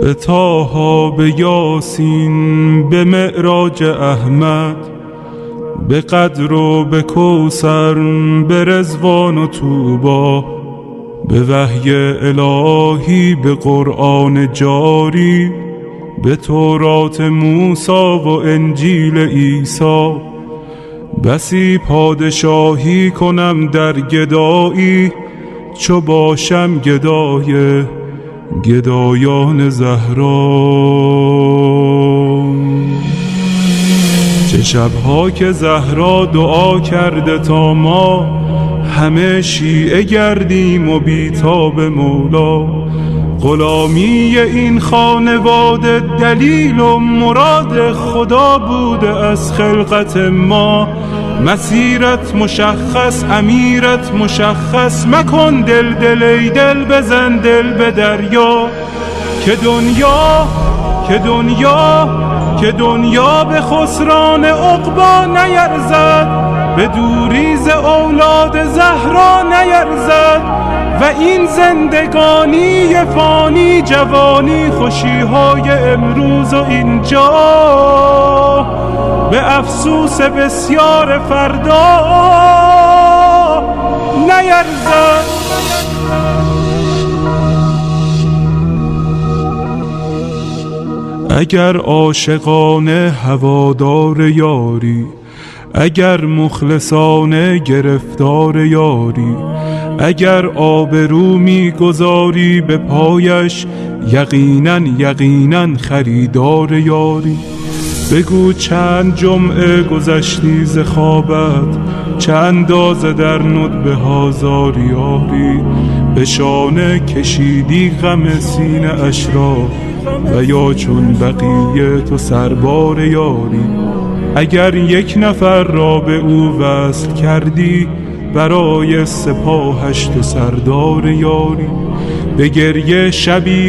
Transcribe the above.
به طه، به یاسین، به معراج احمد، به قدر و به کوثر، به رضوان و طوبی، به وحی الهی، به قرآن جاری، به تورات موسی و انجیل عیسی. بسی پادشاهی کنم در گدایی، چو باشم گدای گدایان زهرا. چه شبها که زهرا دعا کرده تا ما همه شیعه گردیم و بیتاب مولا. غلامی این خانواده دلیل و مراد خدا بوده از خلقت ما. مسیرت مشخص، امیرت مشخص، مکن دل دل ای دل، بزن دل به دریا. که دنیا به خسران عقبی نیرزد، به دوری ز اولاد زهرا نیرزد. و این زندگانی فانی، جوانی خوشیهای امروز و اینجا، به افسوس بسیار فردا نیرزد. اگر عاشقانه هوادار یاری، اگر مخلصانه گرفتار یاری، اگر آبرو می‌گذاری به پایش، یقیناً خریدار یاری. بگو چند جمعه گذشتی ز خوابت، چه اندازه در ندبه ها زاری یاری. به شانه کشیدی غم سینه اش را، و یا چون بقیه تو سربار یاری. اگر یک نفر را به او وصل کردی، برای سپاهش تو سردار یاری. به گریه شبی را